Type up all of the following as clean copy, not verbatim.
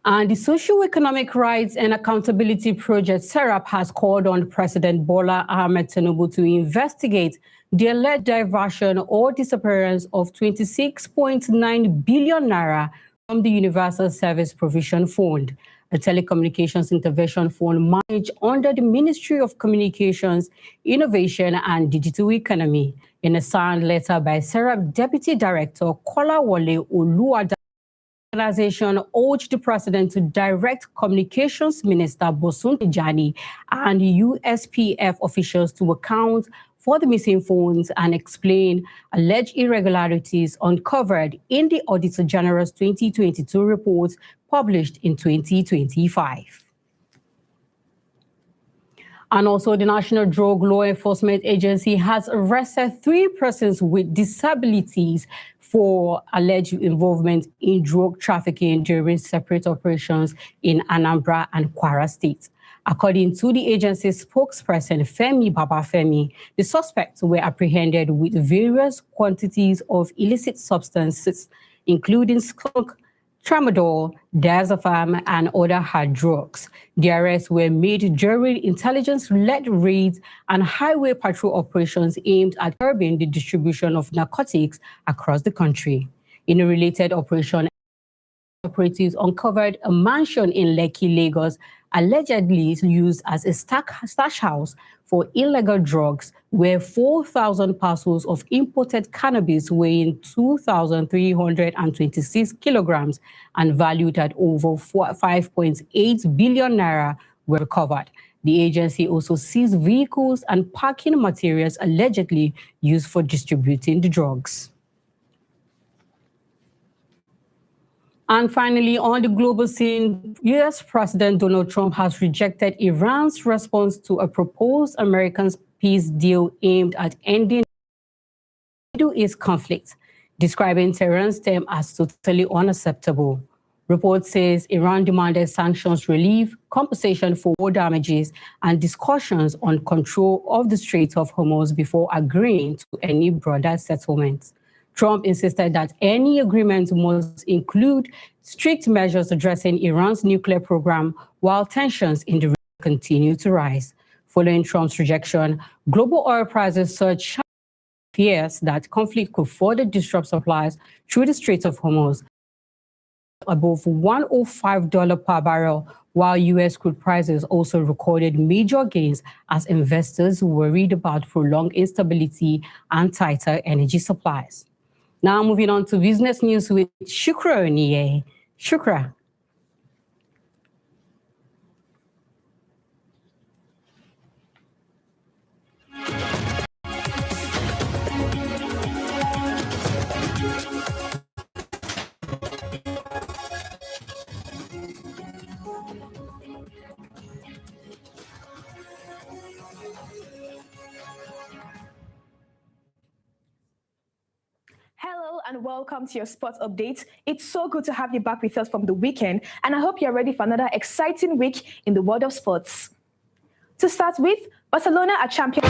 And the Socio-Economic Rights and Accountability Project, SERAP, has called on President Bola Ahmed Tinubu to investigate the alleged diversion or disappearance of 26.9 billion naira from the Universal Service Provision Fund, a telecommunications intervention fund managed under the Ministry of Communications, Innovation and Digital Economy. In a signed letter by SERAP Deputy Director Kolawole Oluwada, the organization urged the president to direct Communications Minister Bosun Tijani and USPF officials to account for the missing funds and explain alleged irregularities uncovered in the Auditor General's 2022 report published in 2025. And also, the National Drug Law Enforcement Agency has arrested 3 persons with disabilities for alleged involvement in drug trafficking during separate operations in Anambra and Kwara states. According to the agency's spokesperson, Femi Babafemi, the suspects were apprehended with various quantities of illicit substances, including skunk, tramadol, diazepam, and other hard drugs. The arrests were made during intelligence-led raids and highway patrol operations aimed at curbing the distribution of narcotics across the country. In a related operation, operatives uncovered a mansion in Lekki, Lagos, allegedly used as a stash house for illegal drugs, where 4,000 parcels of imported cannabis weighing 2,326 kilograms and valued at over 5.8 billion naira were recovered. The agency also seized vehicles and parking materials allegedly used for distributing the drugs. And finally, on the global scene, U.S. President Donald Trump has rejected Iran's response to a proposed American peace deal aimed at ending the Middle East conflict, describing Tehran's term as totally unacceptable. Report says Iran demanded sanctions relief, compensation for war damages, and discussions on control of the Strait of Hormuz before agreeing to any broader settlement. Trump insisted that any agreement must include strict measures addressing Iran's nuclear program, while tensions in the region continue to rise. Following Trump's rejection, global oil prices surged, fears that conflict could further disrupt supplies through the Strait of Hormuz, above $105 per barrel, while U.S. crude prices also recorded major gains as investors worried about prolonged instability and tighter energy supplies. Now moving on to business news with Shukra Oniye. Shukra. Hello and welcome to your sports update. It's so good to have you back with us from the weekend, and I hope you're ready for another exciting week in the world of sports. To start with, Barcelona are champions.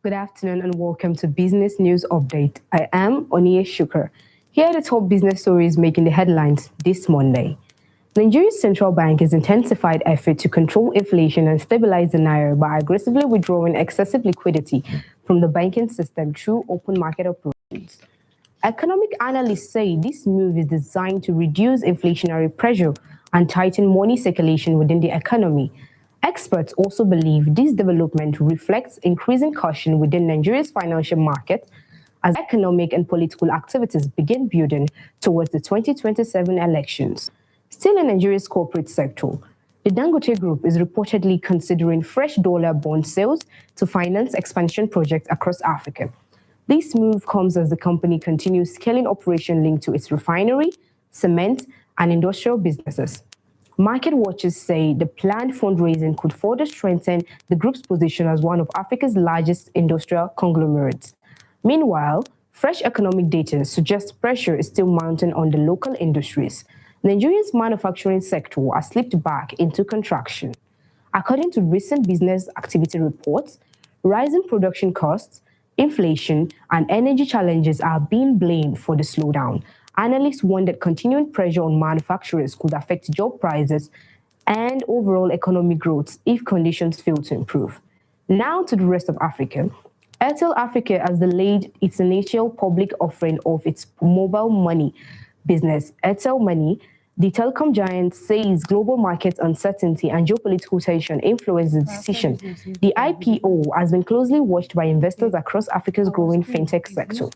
Good afternoon and welcome to Business News Update. I am Oniye Shukra. Here are the top business stories making the headlines this Monday. Nigeria's central bank has intensified effort to control inflation and stabilize the naira by aggressively withdrawing excessive liquidity from the banking system through open market operations. Economic analysts say this move is designed to reduce inflationary pressure and tighten money circulation within the economy. Experts also believe this development reflects increasing caution within Nigeria's financial market as economic and political activities begin building towards the 2027 elections. Still in Nigeria's corporate sector, the Dangote Group is reportedly considering fresh dollar bond sales to finance expansion projects across Africa. This move comes as the company continues scaling operation linked to its refinery, cement, and industrial businesses. Market watchers say the planned fundraising could further strengthen the group's position as one of Africa's largest industrial conglomerates. Meanwhile, fresh economic data suggests pressure is still mounting on the local industries. Nigeria's manufacturing sector has slipped back into contraction. According to recent business activity reports, rising production costs, inflation, and energy challenges are being blamed for the slowdown. Analysts warn that continuing pressure on manufacturers could affect job prices and overall economic growth if conditions fail to improve. Now to the rest of Africa. Airtel Africa has delayed its initial public offering of its mobile money business, Airtel Money. The telecom giant says global market uncertainty and geopolitical tension influenced the decision. The IPO has been closely watched by investors across Africa's growing fintech sector.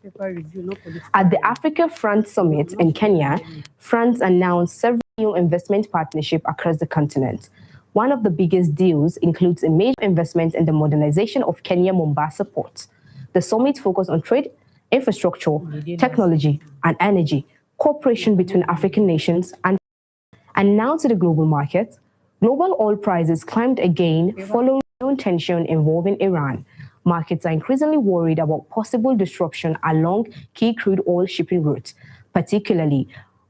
At the Africa-France Summit in Kenya, France announced several new investment partnerships across the continent. One of the biggest deals includes a major investment in the modernization of Kenya-Mombasa port. The summit focused on trade, infrastructure, technology, and energy, cooperation between African nations, and now to the global market. Global oil prices climbed again following tension involving Iran. Markets are increasingly worried about possible disruption along key crude oil shipping routes, particularly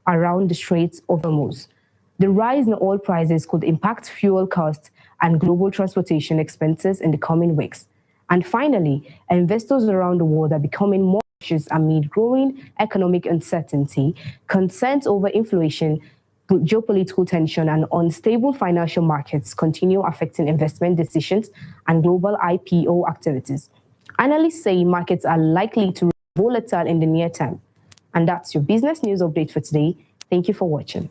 around the Straits of Hormuz. The rise in oil prices could impact fuel costs and global transportation expenses in the coming weeks. And finally, investors around the world are becoming more cautious amid growing economic uncertainty, concerns over inflation, geopolitical tension, and unstable financial markets continue affecting investment decisions and global IPO activities. Analysts say markets are likely to be volatile in the near term. And that's your business news update for today. Thank you for watching.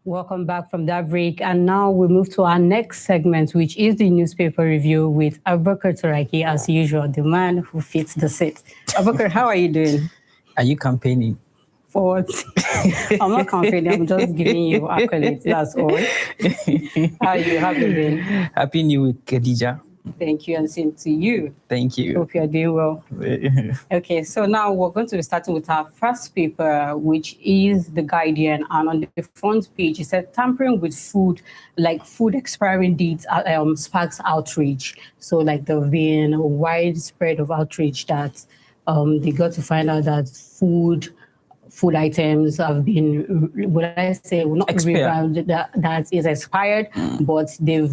Welcome back from that break. And now we move to our next segment, which is the newspaper review with Abubakar Turaki, as usual, the man who fits the seat. Abubakar, how are you doing? Are you campaigning? For what? I'm not campaigning, I'm just giving you accolades, that's all. How have you been? Happy New Week, Khadija. Thank you, and same to you. Thank you. Hope you're doing well. Okay, so now we're going to be starting with our first paper, which is The Guardian. And on the front page, it said tampering with food, like food expiring dates, sparks outrage. So like there have been a widespread of outrage that they got to find out that food items have been, not expired, that is expired, but they've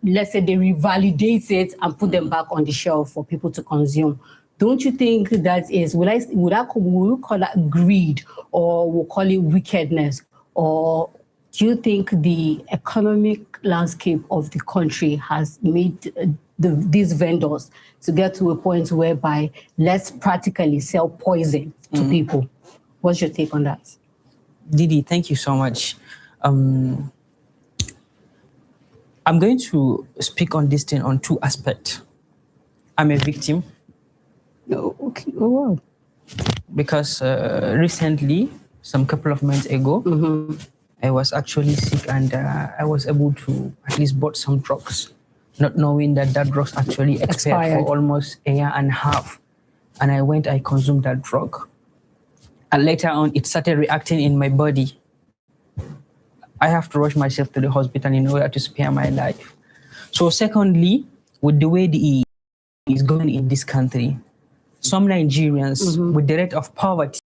let's say they revalidate it and put them back on the shelf for people to consume. Don't you think that is, will we call that greed, or we'll call it wickedness? Or do you think the economic landscape of the country has made these vendors to get to a point whereby let's practically sell poison to people? What's your take on that? Didi, thank you so much. I'm going to speak on this thing on two aspects. I'm a victim. Oh, okay. Oh, wow. Because recently, some couple of months ago, I was actually sick, and I was able to at least bought some drugs, not knowing that drugs actually expired for almost a year and a half. And I consumed that drug. And later on, it started reacting in my body. I have to rush myself to the hospital in order to spare my life. So secondly, with the way the is going in this country, some Nigerians with the rate of poverty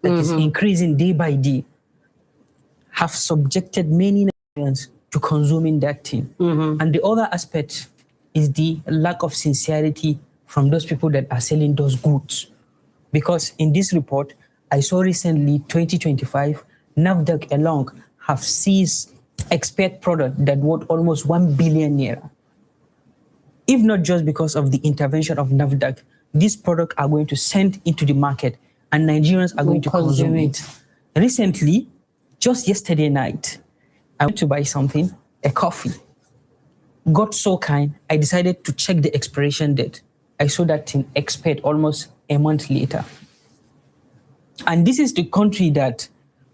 that is increasing day by day have subjected many Nigerians to consuming that thing. And the other aspect is the lack of sincerity from those people that are selling those goods. Because in this report, I saw recently, 2025, NAFDAC alone have seized expired product that worth almost 1 billion naira. If not just because of the intervention of NAFDAC, these products are going to send into the market and Nigerians are going to consume it. Recently, just yesterday night, I went to buy something, a coffee. Got so kind, I decided to check the expiration date. I saw that thing expired almost a month later. And this is the country that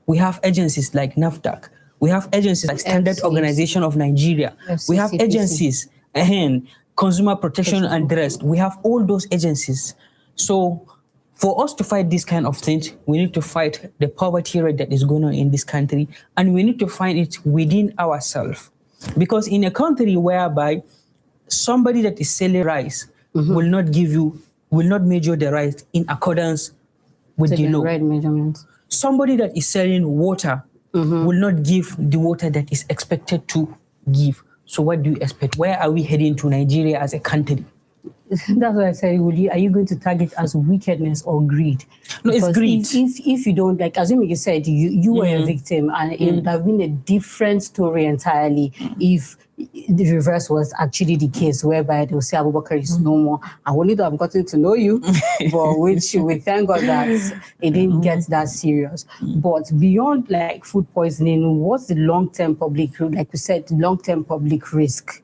we have agencies like NAFDAC. We have agencies like Standard Organization of Nigeria. We have agencies, Consumer Protection and the rest. We have all those agencies. So for us to fight this kind of things, we need to fight the poverty rate that is going on in this country, and we need to find it within ourselves. Because in a country whereby somebody that is selling rice will not measure the rice in accordance with the law. Right measurements. Somebody that is selling water will not give the water that is expected to give. So what do you expect? Where are we heading to Nigeria as a country? That's what I said. Are you going to target as wickedness or greed? No, because it's greed. If you don't, like assuming you said you were a victim, and it would have been a different story entirely if the reverse was actually the case, whereby they will say Abubakar is no more. I wanted to have gotten to know you, but which we thank God that it didn't get that serious. But beyond like food poisoning, what's the long-term public, like we said, long-term public risk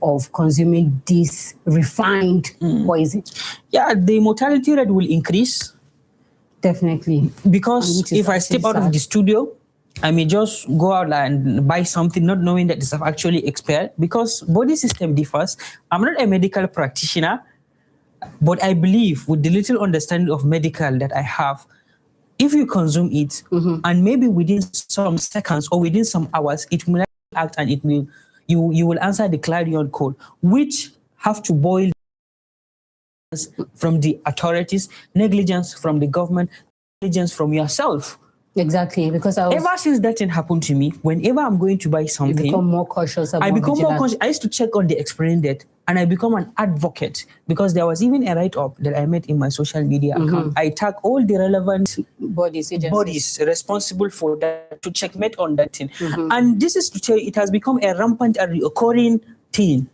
of consuming this refined poison? Yeah, the mortality rate will increase. Definitely. Because if I step out of the studio, I may just go out and buy something not knowing that it's actually expired, because body system differs. I'm not a medical practitioner, but I believe with the little understanding of medical that I have, if you consume it and maybe within some seconds or within some hours, it will act and it will you will answer the clarion call, which have to boil from the authorities, negligence from the government, negligence from yourself. Exactly, because ever since that thing happened to me, whenever I'm going to buy something, you become more cautious. I become more conscious. I used to check on the expiring date, and I become an advocate, because there was even a write-up that I made in my social media account. I tag all the relevant bodies responsible for that to checkmate on that thing. And this is to tell you, it has become a rampant and recurring thing.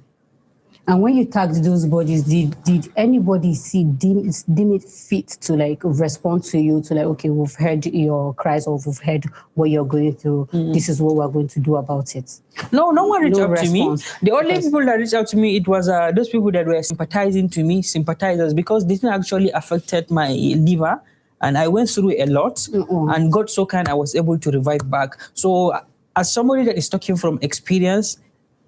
And when you tagged those bodies, did anybody deem it fit to like respond to you, to like, okay, we've heard your cries, or we've heard what you're going through. This is what we're going to do about it? No one reached out to me. The only people that reached out to me, it was those people that were sympathizing to me, sympathizers, because this thing actually affected my liver. And I went through a lot, and God so kind, I was able to revive back. So as somebody that is talking from experience,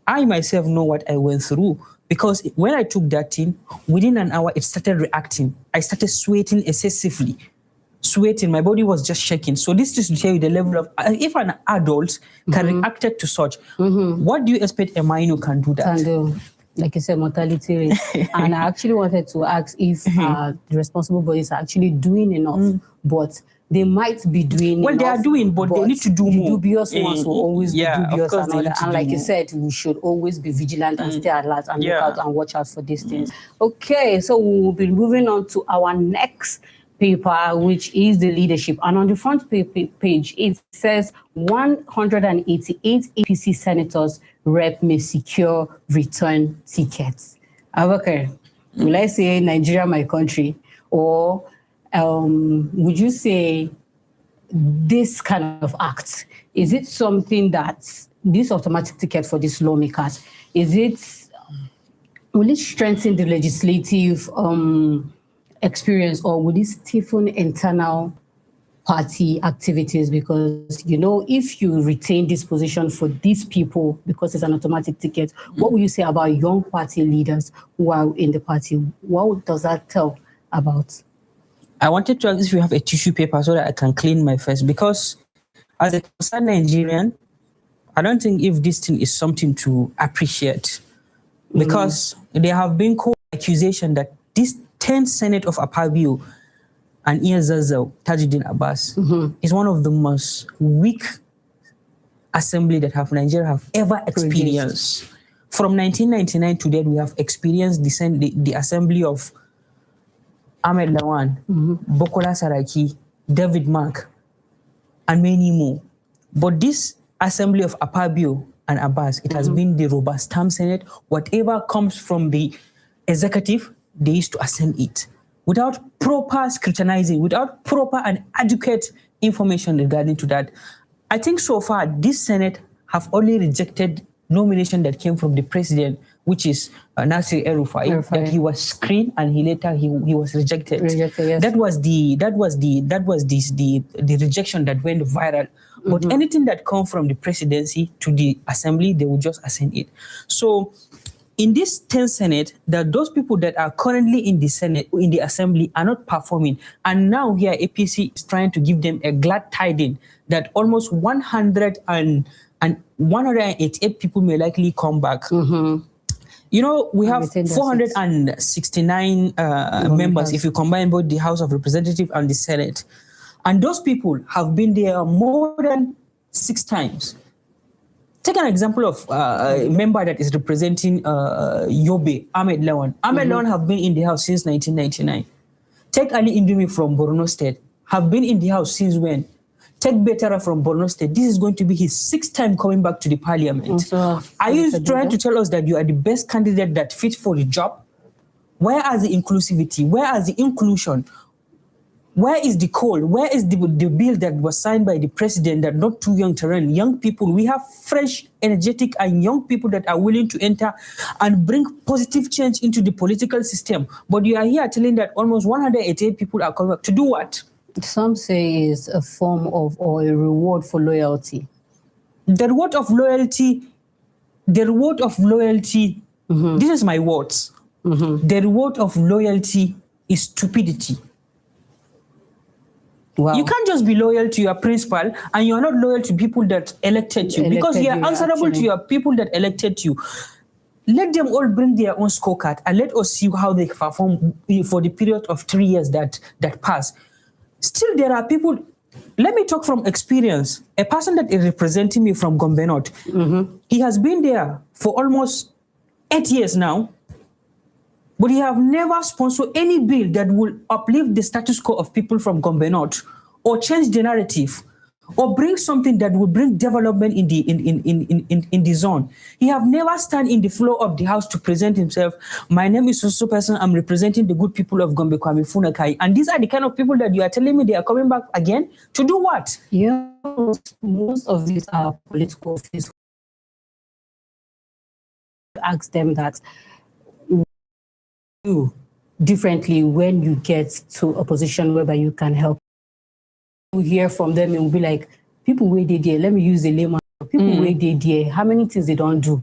I myself know what I went through. Because when I took that thing, within an hour, it started reacting. I started sweating excessively. My body was just shaking. So this is to tell you the level of, if an adult can react to such, what do you expect a minor can do that? Can do, like you said, mortality rate. And I actually wanted to ask if the responsible bodies are actually doing enough, but they might be doing well, enough, they are doing, but they need to do more. The dubious ones will always be dubious and all that. And like you said, we should always be vigilant and stay alert and look out and watch out for these things. Okay, so we'll be moving on to our next paper, which is the leadership. And on the front page, it says 188 APC senators rep may secure return tickets. Okay, will I say Nigeria, my country, or would you say this kind of act, is it something that this automatic ticket for these lawmakers, will it strengthen the legislative experience, or will it stiffen internal party activities? Because, you know, if you retain this position for these people because it's an automatic ticket, what will you say about young party leaders who are in the party? What does that tell about? I wanted to ask if you have a tissue paper so that I can clean my face, because as a concerned Nigerian, I don't think if this thing is something to appreciate, because there have been accusation that this 10th Senate of Apabio and Iyazazo Tajuddin Abbas is one of the most weak assembly that Nigeria have ever experienced. From 1999 to date, we have experienced the assembly of Ahmed Lawan, Bokola Saraki, David Mark, and many more. But this assembly of Apabio and Abbas, it has been the robust term Senate. Whatever comes from the executive, they used to ascend it without proper scrutinizing, without proper and adequate information regarding to that. I think so far, this Senate have only rejected nomination that came from the president, which is Nasir El-Rufai, that he was screened and he was rejected. Yes. That was the rejection that went viral. But anything that come from the presidency to the assembly, they will just ascend it. So in this 10th Senate, that those people that are currently in the Senate, in the assembly, are not performing. And now here APC is trying to give them a glad tiding that almost 188 people may likely come back. You know, we have 469 members if you combine both the House of Representatives and the Senate. And those people have been there more than 6 times. Take an example of a member that is representing Yobe, Ahmed Lawan. Ahmed Lawan have been in the House since 1999. Take Ali Indumi from Borno State, have been in the House since when? Take Betara from Borno State. This is going to be his 6th time coming back to the parliament. Are you trying to tell us that you are the best candidate that fits for the job? Where are the inclusivity? Where are the inclusion? Where is the call? Where is the bill that was signed by the president that not too young to run? Young people, we have fresh, energetic, and young people that are willing to enter and bring positive change into the political system. But you are here telling that almost 188 people are coming back. To do what? Some say is a form of or a reward for loyalty. The reward of loyalty, this is my words. The reward of loyalty is stupidity. Wow. You can't just be loyal to your principal and you're not loyal to people that elected you, because you are answerable to your people that elected you. Let them all bring their own scorecard and let us see how they perform for the period of 3 years that pass. Still, there are people, let me talk from experience. A person that is representing me from Gombe North, he has been there for almost 8 years now, but he have never sponsored any bill that will uplift the status quo of people from Gombe North, or change the narrative, or bring something that will bring development in the zone. He have never stand in the floor of the house to present himself. My name is so person. I'm representing the good people of Gombe Kwame Funakai. And these are the kind of people that you are telling me they are coming back again to do what? Yeah, most of these are political officials. Ask them that you differently when you get to a position whereby you can help. You hear from them and will be like, people where they there, let me use the layman, people where they there, how many things they don't do,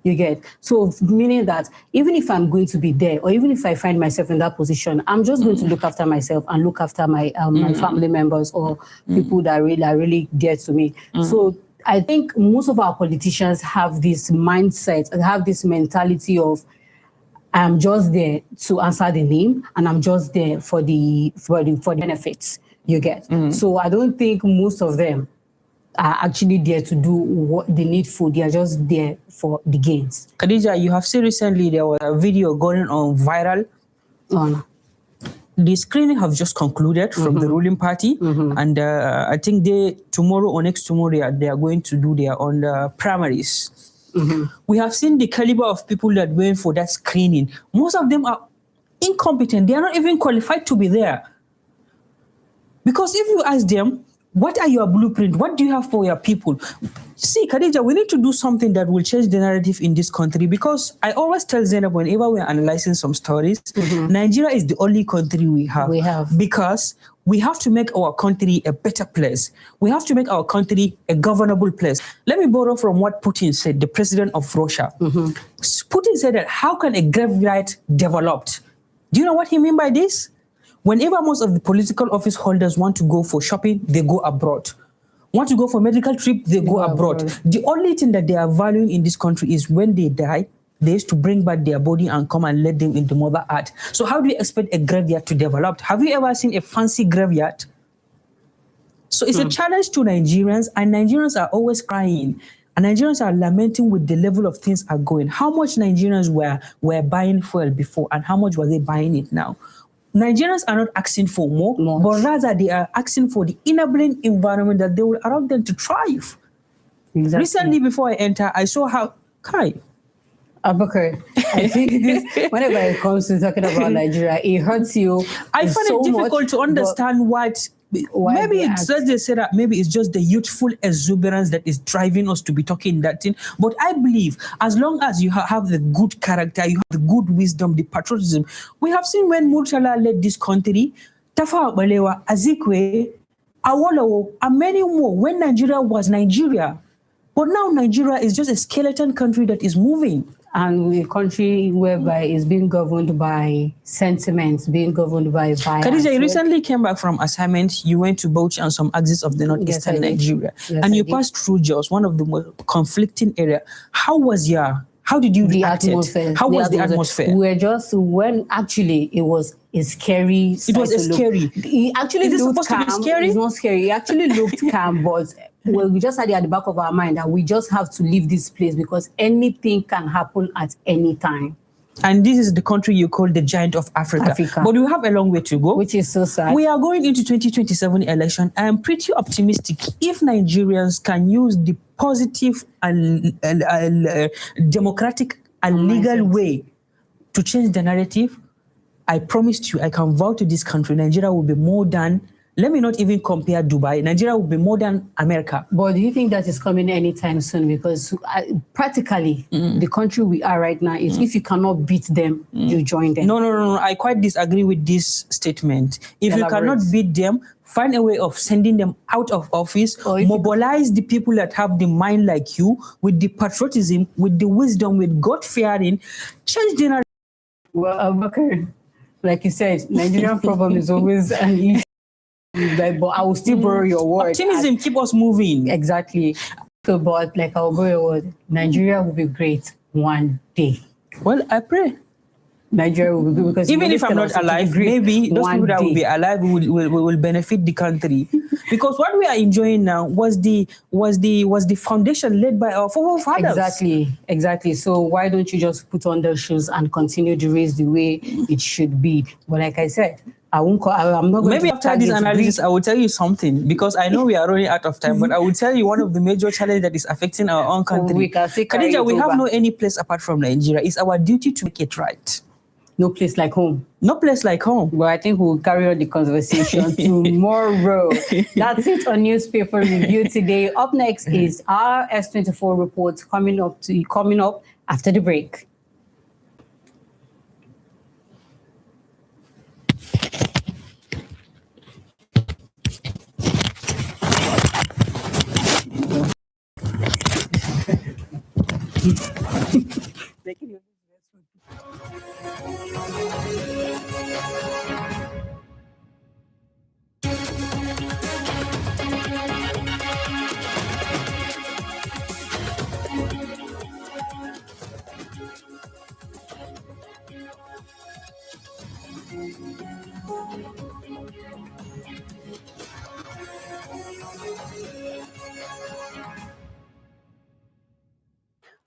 you get? So meaning that even if I'm going to be there, or even if I find myself in that position, I'm just going to look after myself and look after my my family members or people that are really dear to me. So I think most of our politicians have this mindset and have this mentality of, I'm just there to answer the name and I'm just there for the benefits, you get. So I don't think most of them are actually there to do what they need for. They are just there for the gains. Khadija, you have seen recently there was a video going on viral. The screening have just concluded from the ruling party, and I think tomorrow or next tomorrow they are going to do their own primaries. We have seen the caliber of people that went for that screening. Most of them are incompetent. They are not even qualified to be there. Because if you ask them, what are your blueprint? What do you have for your people? See, Khadija, we need to do something that will change the narrative in this country, because I always tell Zainab whenever we're analyzing some stories, Nigeria is the only country we have. Because we have to make our country a better place. We have to make our country a governable place. Let me borrow from what Putin said, the president of Russia. Putin said that how can a graveyard develop? Do you know what he means by this? Whenever most of the political office holders want to go for shopping, they go abroad. Want to go for medical trip, they go abroad. The only thing that they are valuing in this country is when they die, they used to bring back their body and come and let them into Mother Earth. So how do you expect a graveyard to develop? Have you ever seen a fancy graveyard? So it's a challenge to Nigerians, and Nigerians are always crying. And Nigerians are lamenting with the level of things are going. How much Nigerians were buying fuel before, and how much were they buying it now? Nigerians are not asking for more, but rather they are asking for the enabling environment that they will allow them to thrive. Exactly. Recently, before I enter, I saw how Abubakar, I think this, whenever it comes to talking about Nigeria, it hurts you. I find it difficult to understand why maybe it's just they say that maybe it's just the youthful exuberance that is driving us to be talking that thing. But I believe as long as you have the good character, you have the good wisdom, the patriotism. We have seen when Murtala led this country, Tafawa Balewa, Azikwe, Awolowo, and many more, when Nigeria was Nigeria. But now Nigeria is just a skeleton country that is moving. And a country whereby it's being governed by sentiments, being governed by violence. Khadija, you recently came back from assignment. You went to Bauchi and some axis of the northeastern Nigeria. Yes, and you passed through Jos, one of the most conflicting areas. How did you react? How was the atmosphere? We're just, when actually it was a scary. It was scary. It actually looked calm. To be scary? It's not scary. It actually looked calm, but well, we just had it at the back of our mind that we just have to leave this place because anything can happen at any time. And this is the country you call the giant of Africa. But we have a long way to go. Which is so sad. We are going into 2027 election. I am pretty optimistic if Nigerians can use the positive and democratic and legal way to change the narrative. I promised you, I can vow to this country, Nigeria will be more than, let me not even compare Dubai, Nigeria will be more than America. But do you think that is coming anytime soon? Because practically, the country we are right now is if you cannot beat them, you join them. No. I quite disagree with this statement. If you cannot beat them, find a way of sending them out of office, mobilize the people that have the mind like you, with the patriotism, with the wisdom, with God-fearing, change the narrative. Well, Abubakar, like you said, Nigerian problem is always an issue. But I will still borrow your word. Optimism keep us moving. Exactly. So, but like I'll borrow your word, Nigeria will be great one day. Well, I pray. Nigeria will be good because even if I'm not alive, maybe those people that will be alive will benefit the country. Because what we are enjoying now was the foundation laid by our forefathers. Exactly. So why don't you just put on the shoes and continue the race the way it should be? But like I said, I'm not going maybe after this analysis, I will tell you something, because I know we are running out of time, but I will tell you one of the major challenges that is affecting our own country. Khadija, we have no any place apart from Nigeria. It's our duty to make it right. No place like home. No place like home. Well, I think we'll carry on the conversation tomorrow. That's it on Newspaper Review today. Up next is our S24 report coming up after the break.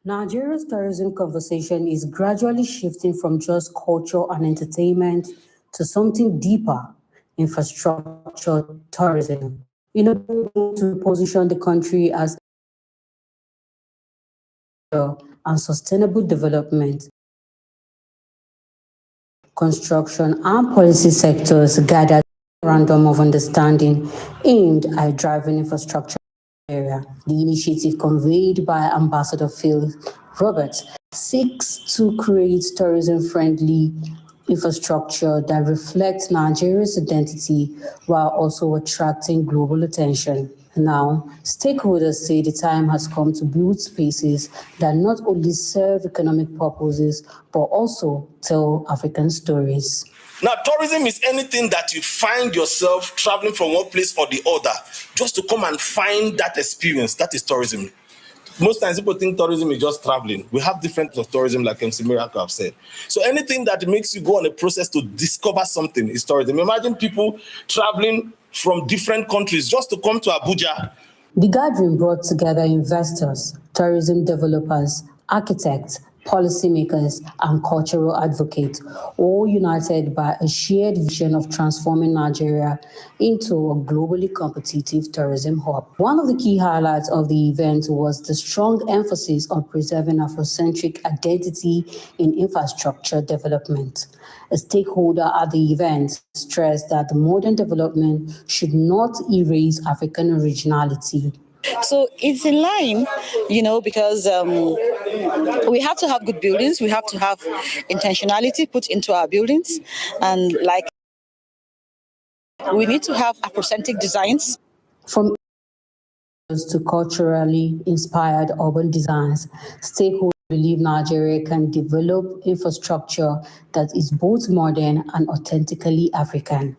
Nigeria's tourism conversation is gradually shifting from just culture and entertainment to something deeper, infrastructure tourism, in order to position the country as and sustainable development. Construction and policy sectors gathered a memorandum of understanding aimed at driving infrastructure area. The initiative, conveyed by Ambassador Phil Roberts, seeks to create tourism-friendly infrastructure that reflects Nigeria's identity while also attracting global attention. Now, stakeholders say the time has come to build spaces that not only serve economic purposes, but also tell African stories. Now, tourism is anything that you find yourself traveling from one place or the other, just to come and find that experience. That is tourism. Most times people think tourism is just traveling. We have different types of tourism, like MC Miracle have said. So anything that makes you go on a process to discover something is tourism. Imagine people traveling from different countries just to come to Abuja. The gathering brought together investors, tourism developers, architects, policymakers, and cultural advocates, all united by a shared vision of transforming Nigeria into a globally competitive tourism hub. One of the key highlights of the event was the strong emphasis on preserving Afrocentric identity in infrastructure development. A stakeholder at the event stressed that the modern development should not erase African originality. So it's in line, because we have to have good buildings. We have to have intentionality put into our buildings. And we need to have Afrocentric designs. From to culturally inspired urban designs, stakeholders believe Nigeria can develop infrastructure that is both modern and authentically African.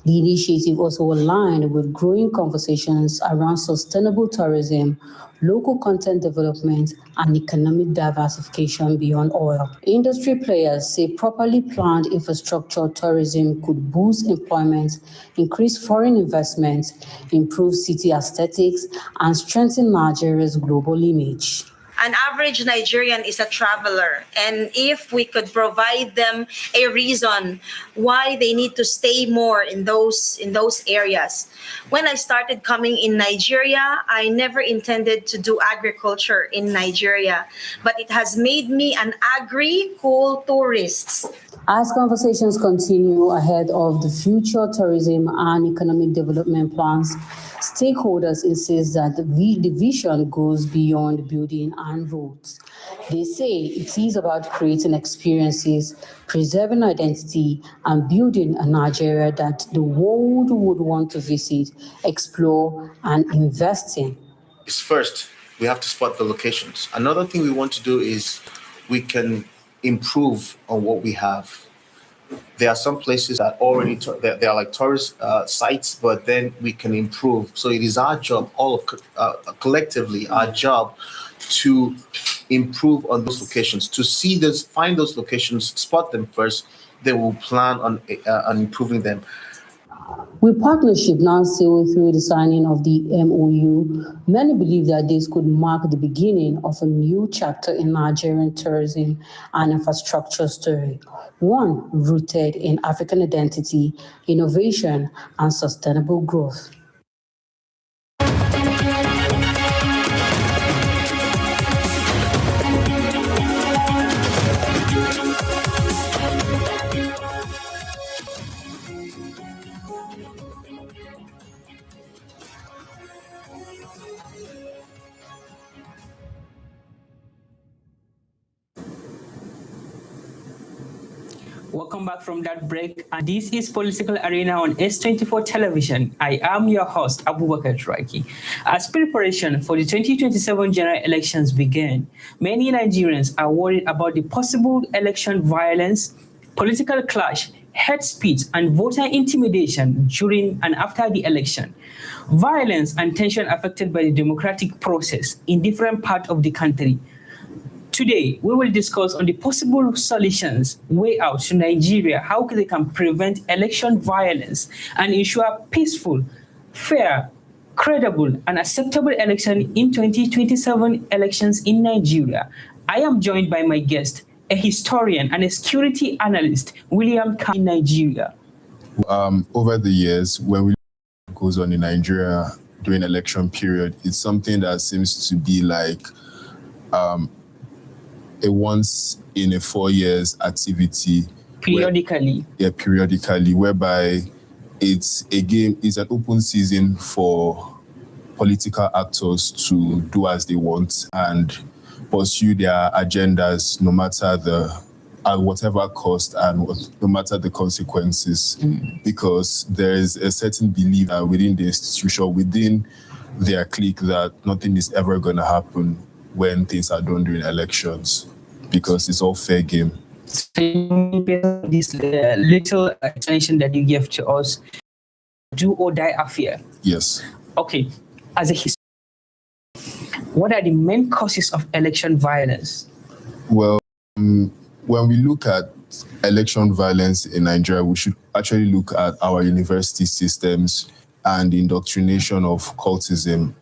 The initiative also aligned with growing conversations around sustainable tourism, local content development, and economic diversification beyond oil. Industry players say properly planned infrastructure tourism could boost employment, increase foreign investment, improve city aesthetics, and strengthen Nigeria's global image. An average Nigerian is a traveler, and if we could provide them a reason why they need to stay more in those areas. When I started coming in Nigeria, I never intended to do agriculture in Nigeria, but it has made me an agri-cool tourist. As conversations continue ahead of the future tourism and economic development plans, stakeholders insist that the vision goes beyond building and roads. They say it is about creating experiences, preserving identity, and building a Nigeria that the world would want to visit, explore, and invest in. First, we have to spot the locations. Another thing we want to do is we can improve on what we have. There are some places that already they are like tourist sites, but then we can improve. So it is our job, collectively, our job to improve on those locations, to see those, find those locations, spot them first. Then we'll plan on improving them. With partnership now sailed through the signing of the MOU, many believe that this could mark the beginning of a new chapter in Nigerian tourism and infrastructure story, one rooted in African identity, innovation, and sustainable growth. Welcome back from that break. And this is Political Arena on S24 Television. I am your host, Abubakar Traiki. As preparation for the 2027 general elections began, many Nigerians are worried about the possible election violence, political clash, hate speech, and voter intimidation during and after the election. Violence and tension affected by the democratic process in different parts of the country. Today, we will discuss on the possible solutions, way out to Nigeria, how they can prevent election violence and ensure peaceful, fair, credible, and acceptable election in 2027 elections in Nigeria. I am joined by my guest, a historian and a security analyst, William K. in Nigeria. Over the years, when we look at what goes on in Nigeria during election period, it's something that seems to be like a once in a 4 years activity. Periodically. Periodically, whereby it's an open season for political actors to do as they want and pursue their agendas no matter at whatever cost and no matter the consequences. Because there is a certain belief within the institution, within their clique that nothing is ever going to happen when things are done during elections, because it's all fair game. This little explanation that you gave to us, do or die affair. Yes. Okay, as a historian, what are the main causes of election violence? Well, when we look at election violence in Nigeria, we should actually look at our university systems and the indoctrination of cultism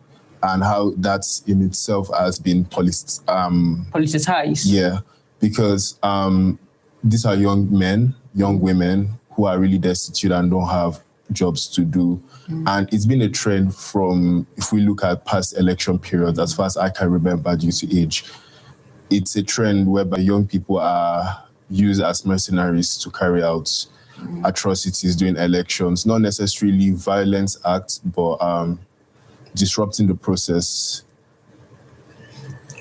and how that in itself has been politicized. Yeah, because these are young men, young women who are really destitute and don't have jobs to do. And it's been a trend from, if we look at past election periods, as far as I can remember due to age, it's a trend whereby young people are used as mercenaries to carry out atrocities during elections, not necessarily violent acts, but disrupting the process.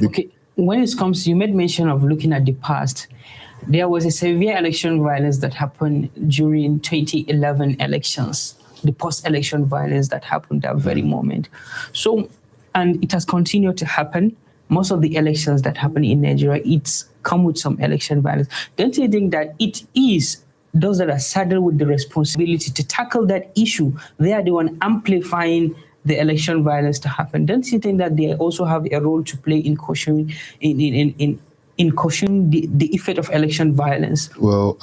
Okay, when it comes, you made mention of looking at the past. There was a severe election violence that happened during 2011 elections, the post-election violence that happened that very moment. So, and it has continued to happen. Most of the elections that happen in Nigeria, it's come with some election violence. Don't you think that it is those that are saddled with the responsibility to tackle that issue, they are the one amplifying the election violence to happen? Don't you think that they also have a role to play in cautioning the effect of election violence? Well,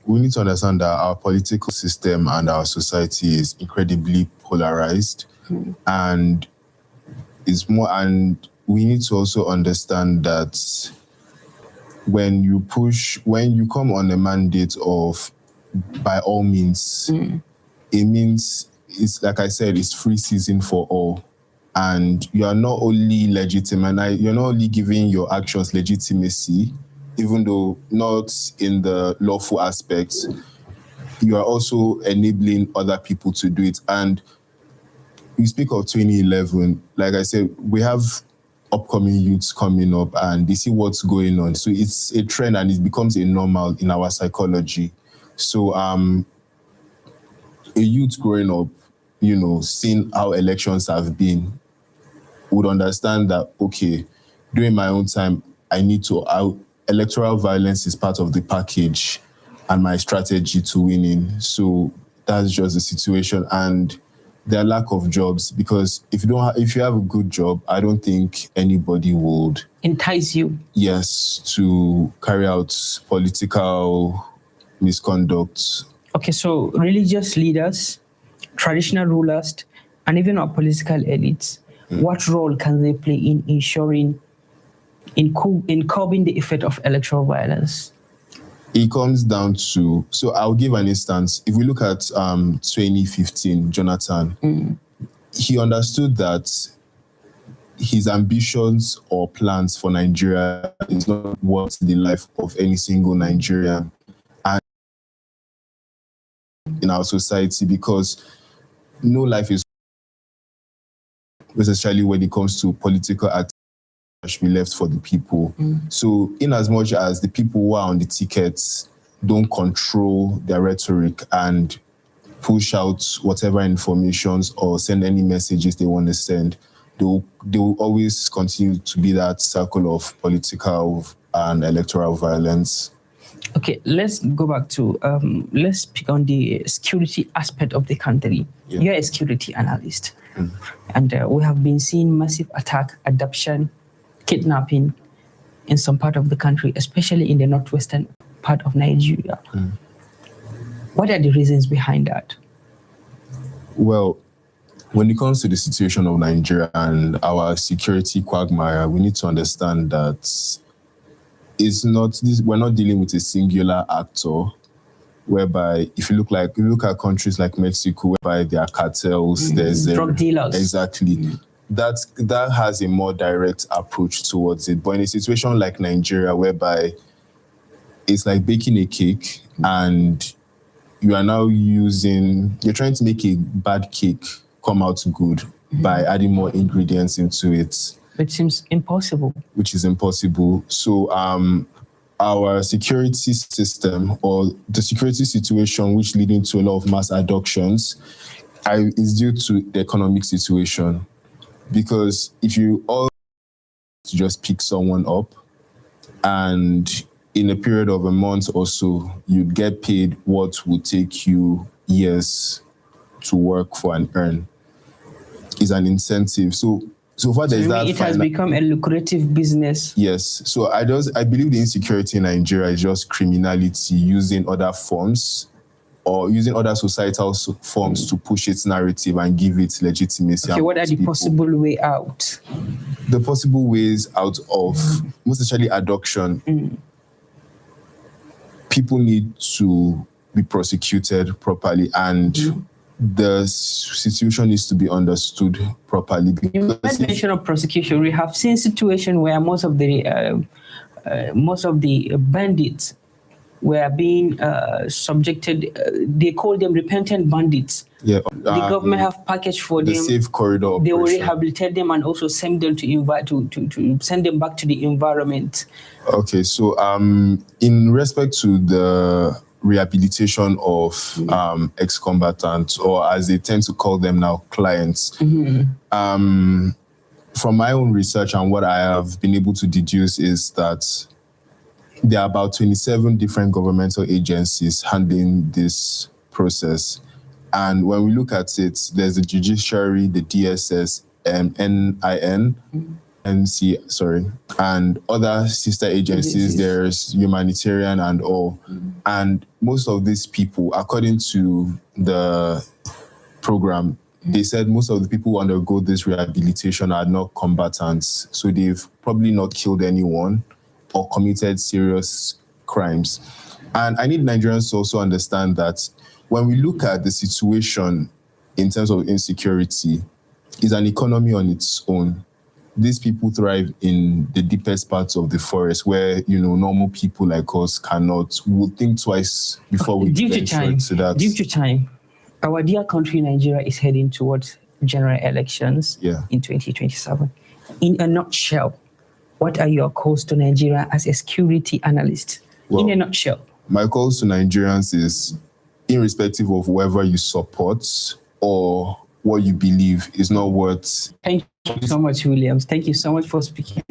we need to understand that our political system and our society is incredibly polarized, and it's more. And we need to also understand that when you come on a mandate of, by all means, it means, it's like I said, it's free season for all. And you are not only legitimate, you're not only giving your actions legitimacy, even though not in the lawful aspects, you are also enabling other people to do it. And we speak of 2011, like I said, we have upcoming youths coming up and they see what's going on. So it's a trend and it becomes a normal in our psychology. So a youth growing up, seeing how elections have been, would understand that, okay, during my own time, electoral violence is part of the package and my strategy to winning. So that's just the situation. And their lack of jobs, because if you have a good job, I don't think anybody would entice you. Yes, to carry out political misconduct. Okay, so religious leaders, traditional rulers, and even our political elites, what role can they play in ensuring, in curbing the effect of electoral violence? It comes down to, so I'll give an instance. If we look at 2015, Jonathan, he understood that his ambitions or plans for Nigeria is not worth the life of any single Nigerian and in our society, because no life is, especially when it comes to political activity, should be left for the people. So in as much as the people who are on the tickets don't control their rhetoric and push out whatever informations or send any messages they want to send, they will always continue to be that circle of political and electoral violence. Okay, let's go back to, let's pick on the security aspect of the country. Yeah. You're a security analyst. And we have been seeing massive attack, abduction, kidnapping in some part of the country, especially in the northwestern part of Nigeria. What are the reasons behind that? Well, when it comes to the situation of Nigeria and our security quagmire, we need to understand that we're not dealing with a singular actor, whereby if you look at countries like Mexico, whereby there are cartels, there's drug dealers. Exactly. That has a more direct approach towards it. But in a situation like Nigeria, whereby it's like baking a cake and you are now you're trying to make a bad cake come out good by adding more ingredients into it. Which seems impossible. Which is impossible. So our security system, or the security situation which leading to a lot of mass abductions, is due to the economic situation. Because if you all just pick someone up and in a period of a month or so, you'd get paid what would take you years to work for and earn, is an incentive. So far there's that. It has become a lucrative business. Yes. So I believe the insecurity in Nigeria is just criminality using other forms or using other societal forms to push its narrative and give it legitimacy. Okay, what are the possible way out? The possible ways out of, most especially adoption, people need to be prosecuted properly and the situation needs to be understood properly. You mention of prosecution. We have seen situations where most of the bandits were being subjected. They call them repentant bandits. Yeah, the government have packaged for the them. Safe corridor. They will rehabilitate them and also send them to send them back to the environment. Okay, so in respect to the rehabilitation of ex-combatants, or as they tend to call them now, clients. From my own research and what I have been able to deduce is that there are about 27 different governmental agencies handling this process. And when we look at it, there's the judiciary, the DSS, NIN, and other sister agencies. There's humanitarian and all. And most of these people, according to the program, they said most of the people who undergo this rehabilitation are not combatants. So they've probably not killed anyone or committed serious crimes. And I need Nigerians to also understand that when we look at the situation in terms of insecurity, it's an economy on its own. These people thrive in the deepest parts of the forest where, normal people like us would think twice before we venture into that. Due to time, our dear country, Nigeria, is heading towards general elections in 2027. In a nutshell, what are your calls to Nigeria as a security analyst? Well, in a nutshell. My calls to Nigerians is, irrespective of whoever you support or what you believe, is not worth. Thank you so much, Williams. Thank you so much for speaking.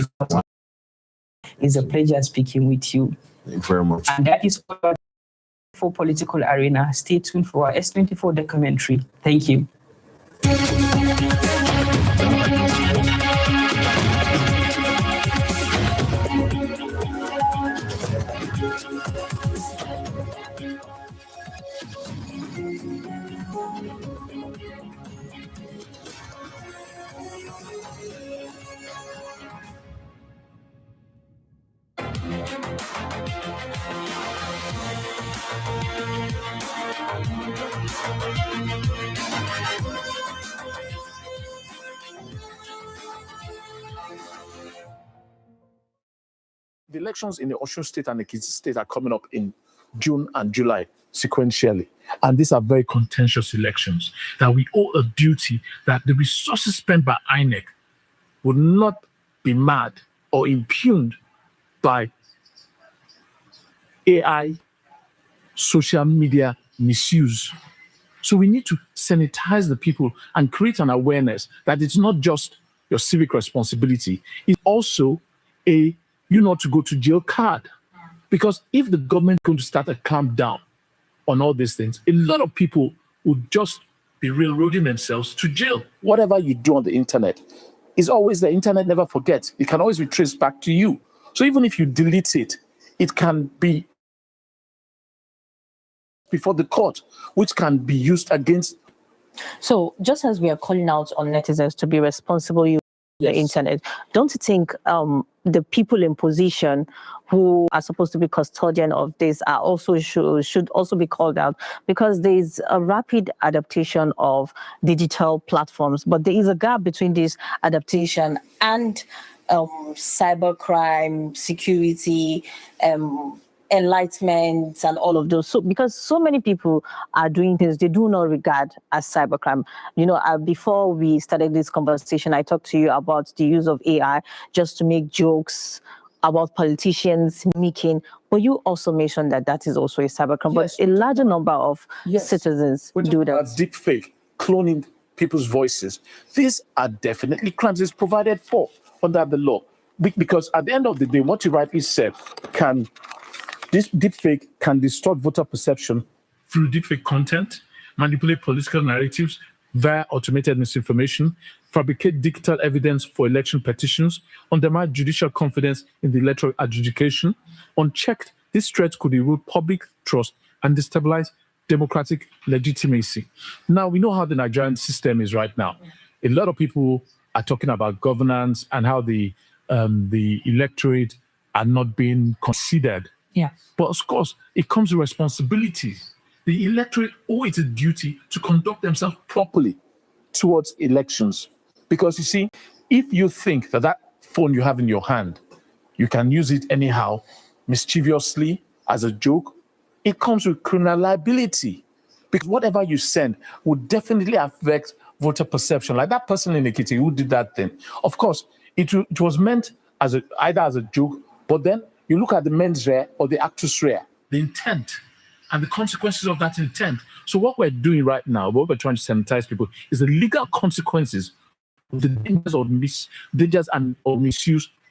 It's a pleasure speaking with you. Thank you very much. And that is for Political Arena. Stay tuned for our S24 documentary. Thank you. The elections in the Osun State and the Ekiti State are coming up in June and July sequentially. And these are very contentious elections that we owe a duty that the resources spent by INEC would not be mad or impugned by AI, social media misuse. So we need to sanitize the people and create an awareness that it's not just your civic responsibility, it's also a you not to go to jail card. Because if the government is going to start a clampdown on all these things, a lot of people would just be railroading themselves to jail. Whatever you do on the internet is always the internet never forgets. It can always be traced back to you. So even if you delete it, it can be before the court, which can be used against. So just as we are calling out on netizens to be responsible use the internet, don't you think the people in position who are supposed to be custodian of this are also should also be called out, because there is a rapid adaptation of digital platforms, but there is a gap between this adaptation and cybercrime, security, enlightenment, and all of those. So because so many people are doing things they do not regard as cybercrime. Before we started this conversation, I talked to you about the use of AI just to make jokes about politicians making, but you also mentioned that that is also a cybercrime. Yes. But a larger number of citizens do that. Deep fake, cloning people's voices. These are definitely crimes. It's provided for under the law. Because at the end of the day, what you rightly said, this deepfake can distort voter perception through deepfake content, manipulate political narratives via automated misinformation, fabricate digital evidence for election petitions, undermine judicial confidence in the electoral adjudication. Unchecked, these threats could erode public trust and destabilize democratic legitimacy. Now, we know how the Nigerian system is right now. A lot of people are talking about governance and how the electorate are not being considered. Yeah. But of course, it comes with responsibilities. The electorate owe it a duty to conduct themselves properly towards elections. Because you see, if you think that phone you have in your hand, you can use it anyhow, mischievously, as a joke, it comes with criminal liability. Because whatever you send would definitely affect voter perception. Like that person in Ekiti who did that thing. Of course, it was meant as either as a joke, but then you look at the mens rea or the actus rea. The intent and the consequences of that intent. So what we're doing right now, what we're trying to sanitize people, is the legal consequences of the dangers or misuse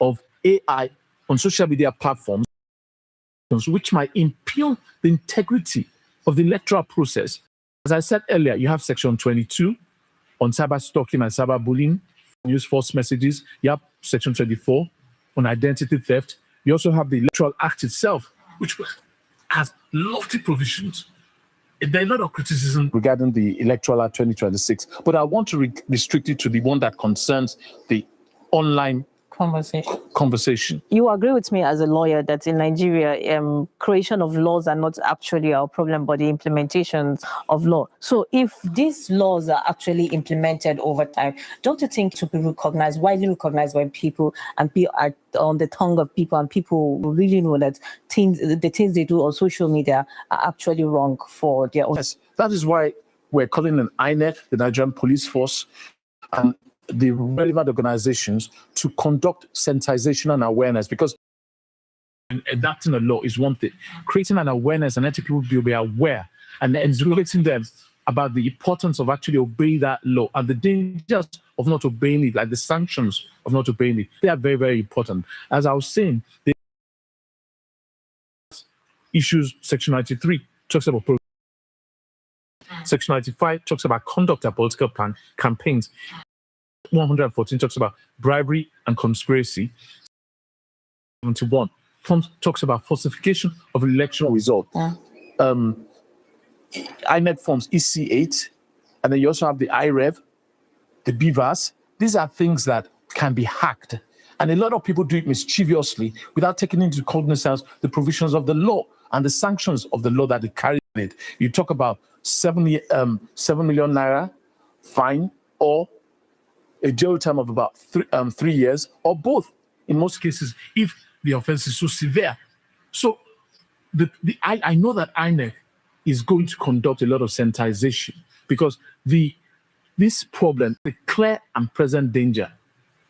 of AI on social media platforms, which might impugn the integrity of the electoral process. As I said earlier, you have Section 22 on cyber stalking and cyberbullying, use false messages. You have Section 24 on identity theft. You also have the Electoral Act itself, which has lofty provisions. There are a lot of criticism regarding the Electoral Act 2026, but I want to restrict it to the one that concerns the online conversation. You agree with me as a lawyer that in Nigeria, creation of laws are not actually our problem, but the implementations of law. So if these laws are actually implemented over time, don't you think to be recognized, widely recognized by people and be on the tongue of people, and people really know that the things they do on social media are actually wrong for their own? Yes, that is why we're calling an INEC, the Nigerian Police Force, and the relevant organizations to conduct sensitization and awareness, because adapting a law is one thing. Creating an awareness and letting people be aware and educating them about the importance of actually obeying that law and the dangers of not obeying it, like the sanctions of not obeying it. They are very, very important. As I was saying, the issues Section 93 talks about Section 95 talks about conduct of political campaigns. 114 talks about bribery and conspiracy. 71 talks about falsification of election result. INEC forms EC8, and then you also have the IREV, the BVAS. These are things that can be hacked, and a lot of people do it mischievously without taking into cognizance the provisions of the law and the sanctions of the law that it carries in it. You talk about 7 million naira fine, or a jail term of about 3 years, or both in most cases if the offense is so severe. So I know that INEC is going to conduct a lot of sensitization, because this problem, the clear and present danger,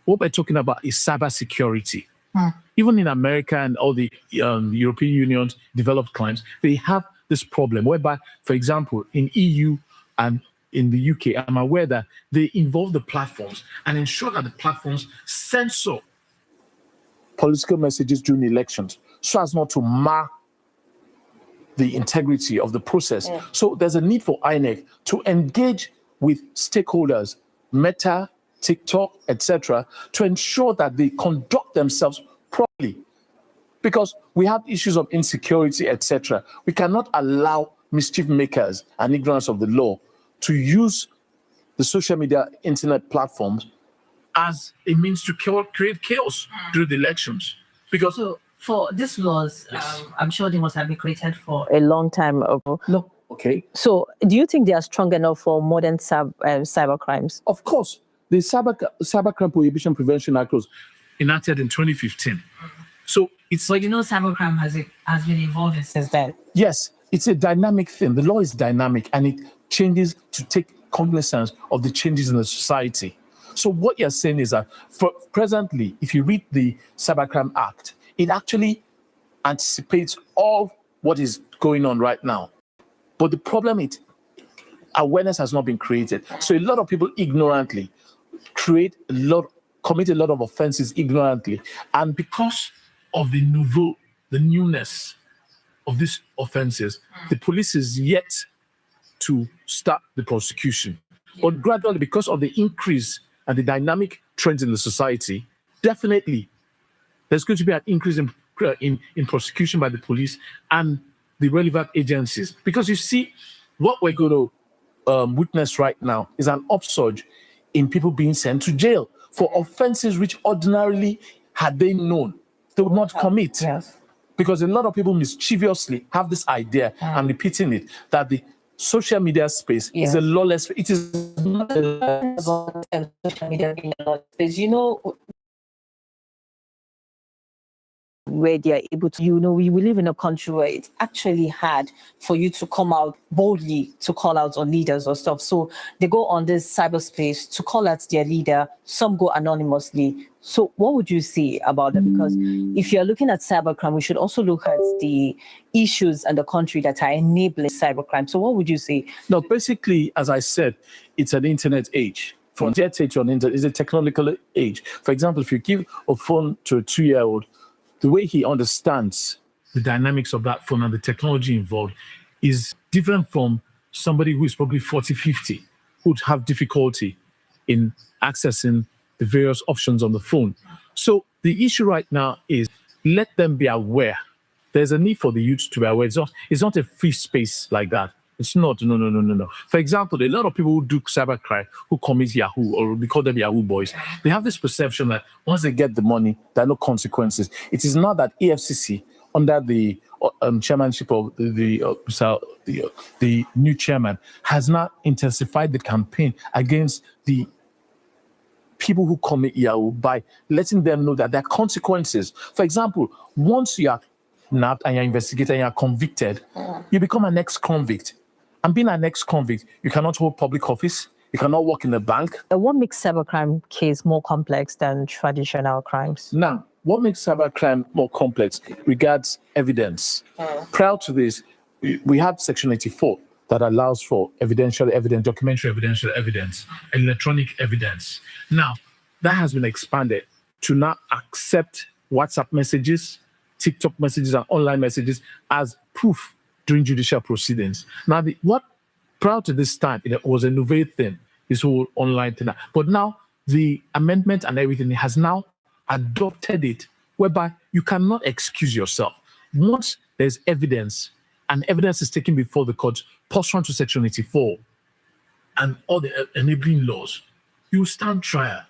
what we're talking about is cybersecurity. Even in America and all the European Union's developed clients, they have this problem whereby, for example, in EU and in the UK, I'm aware that they involve the platforms and ensure that the platforms censor political messages during elections so as not to mar the integrity of the process. So there's a need for INEC to engage with stakeholders, Meta, TikTok, etc., to ensure that they conduct themselves properly. Because we have issues of insecurity, etc. We cannot allow mischief makers and ignorance of the law to use the social media internet platforms as a means to create chaos during the elections. Because for these laws, I'm sure they must have been created for a long time ago. No. Okay. So do you think they are strong enough for modern cyber crimes? Of course. The Cybercrime Prohibition Prevention Act was enacted in 2015. So it's like, cybercrime has been evolving since then. Yes, it's a dynamic thing. The law is dynamic and it changes to take cognizance of the changes in the society. So what you're saying is that presently, if you read the Cybercrime Act, it actually anticipates all what is going on right now. But the problem Awareness has not been created. So a lot of people ignorantly commit a lot of offenses ignorantly. And because of the newness of these offenses, the police is yet to start the prosecution. But gradually, because of the increase and the dynamic trends in the society, definitely there's going to be an increase in prosecution by the police and the relevant agencies. Because you see, what we're going to witness right now is an upsurge in people being sent to jail for offenses which ordinarily, had they known, they would not commit. Yes. Because a lot of people mischievously have this idea, I'm repeating it, that the social media space is a lawless. It is not a social media being a lawless space. You know, where they are able to, we live in a country where it's actually hard for you to come out boldly to call out on leaders or stuff. So they go on this cyberspace to call out their leader. Some go anonymously. So what would you say about that? Because if you're looking at cybercrime, we should also look at the issues in the country that are enabling cybercrime. So what would you say? No, basically, as I said, it's an internet age. From jet to an internet, it's a technological age. For example, if you give a phone to a 2-year-old, the way he understands the dynamics of that phone and the technology involved is different from somebody who is probably 40, 50, who would have difficulty in accessing the various options on the phone. So the issue right now is let them be aware. There's a need for the youth to be aware. It's not a free space like that. It's not. No. For example, a lot of people who do cybercrime, who commit Yahoo, or we call them Yahoo boys, they have this perception that once they get the money, there are no consequences. It is not that EFCC, under the chairmanship of the new chairman, has not intensified the campaign against the people who commit Yahoo by letting them know that there are consequences. For example, once you are nabbed and you're investigated and you're convicted, you become an ex-convict. And being an ex-convict, you cannot hold public office, you cannot work in a bank. What makes cybercrime case more complex than traditional crimes? Now, what makes cybercrime more complex regards evidence. Prior to this, we had Section 84 that allows for evidential evidence, documentary evidential evidence, electronic evidence. Now, that has been expanded to now accept WhatsApp messages, TikTok messages, and online messages as proof during judicial proceedings. Now, what prior to this time, it was a novel thing, this whole online thing. But now, the amendment and everything has now adopted it, whereby you cannot excuse yourself. Once there's evidence, and evidence is taken before the court, pursuant to Section 84 and all the enabling laws, you stand trial.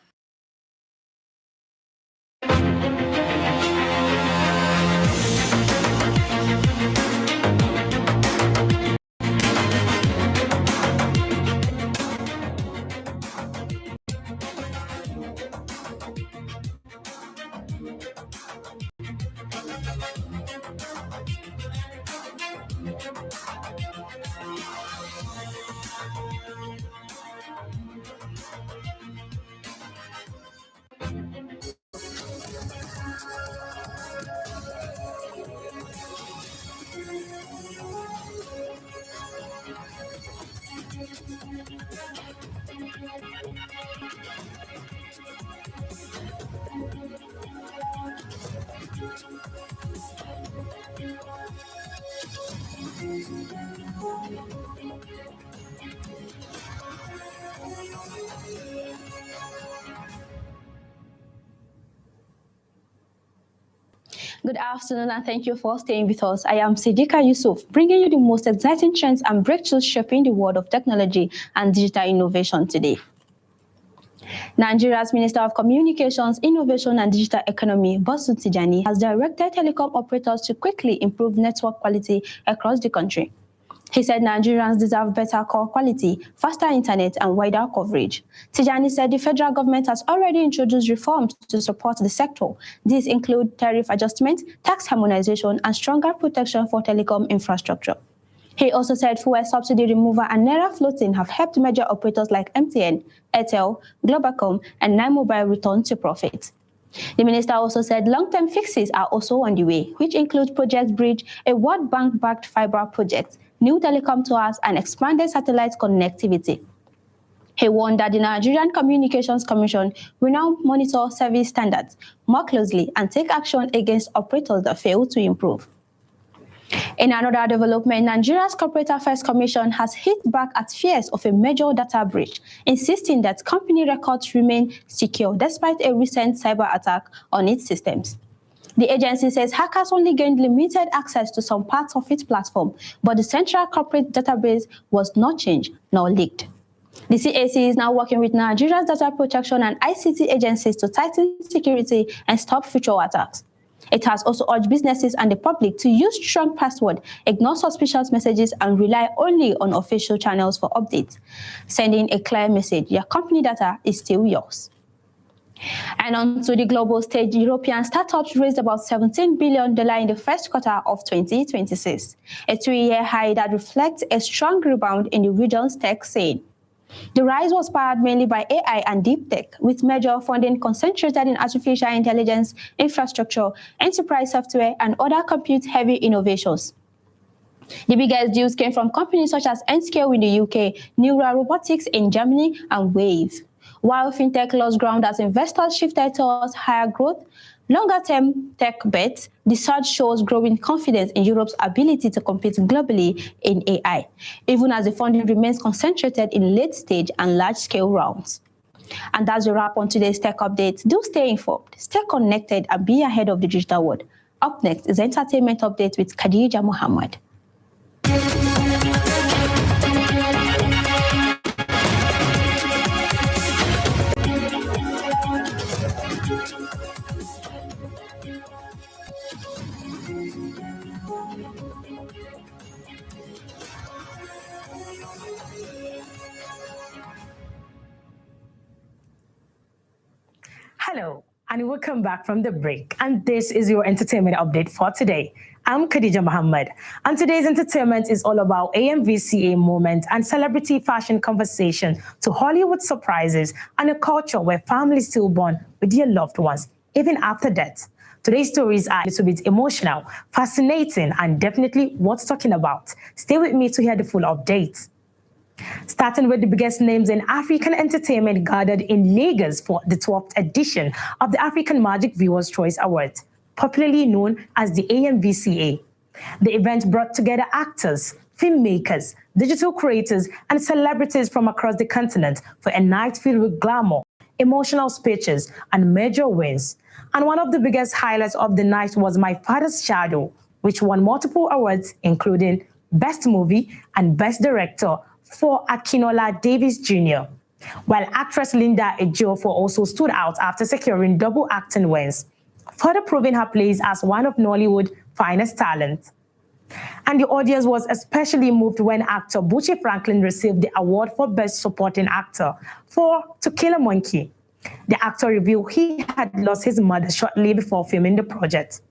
Good afternoon and thank you for staying with us. I am Sidika Yusuf, bringing you the most exciting trends and breakthroughs shaping the world of technology and digital innovation today. Nigeria's Minister of Communications, Innovation and Digital Economy, Bosu Tijani, has directed telecom operators to quickly improve network quality across the country. He said Nigerians deserve better call quality, faster internet, and wider coverage. Tijani said the federal government has already introduced reforms to support the sector. These include tariff adjustment, tax harmonization, and stronger protection for telecom infrastructure. He also said fuel subsidy removal and naira floating have helped major operators like MTN, Airtel, Globacom, and 9Mobile return to profit. The minister also said long-term fixes are also on the way, which include Project Bridge, a World Bank-backed fiber project, new telecom towers, and expanded satellite connectivity. He warned that the Nigerian Communications Commission will now monitor service standards more closely and take action against operators that fail to improve. In another development, Nigeria's Corporate Affairs Commission has hit back at fears of a major data breach, insisting that company records remain secure despite a recent cyber attack on its systems. The agency says hackers only gained limited access to some parts of its platform, but the central corporate database was not changed nor leaked. The CAC is now working with Nigeria's data protection and ICT agencies to tighten security and stop future attacks. It has also urged businesses and the public to use strong passwords, ignore suspicious messages, and rely only on official channels for updates, sending a clear message: your company data is still yours. And onto the global stage, European startups raised about $17 billion in the first quarter of 2026, a 3-year high that reflects a strong rebound in the region's tech scene. The rise was powered mainly by AI and deep tech, with major funding concentrated in artificial intelligence, infrastructure, enterprise software, and other compute-heavy innovations. The biggest deals came from companies such as Nscale in the UK, Neural Robotics in Germany, and Wave. While fintech lost ground as investors shifted towards higher growth, longer-term tech bets, the surge shows growing confidence in Europe's ability to compete globally in AI, even as the funding remains concentrated in late-stage and large-scale rounds. And that's a wrap on today's tech update. Do stay informed, stay connected, and be ahead of the digital world. Up next is Entertainment Update with Khadija Muhammad. Hello, and welcome back from the break. And this is your entertainment update for today. I'm Khadija Muhammad, and today's entertainment is all about AMVCA moment and celebrity fashion conversation to Hollywood surprises and a culture where families still bond with their loved ones, even after death. Today's stories are a little bit emotional, fascinating, and definitely worth talking about. Stay with me to hear the full update. Starting with the biggest names in African entertainment gathered in Lagos for the 12th edition of the African Magic Viewers' Choice Awards, popularly known as the AMVCA. The event brought together actors, filmmakers, digital creators, and celebrities from across the continent for a night filled with glamour, emotional speeches, and major wins. And one of the biggest highlights of the night was My Father's Shadow, which won multiple awards, including Best Movie and Best Director for Akinola Davis Jr., while actress Linda Ejiofor also stood out after securing double acting wins, further proving her place as one of Nollywood's finest talent. And the audience was especially moved when actor Buchi Franklin received the award for Best Supporting Actor for To Kill a Monkey. The actor revealed he had lost his mother shortly before filming the project,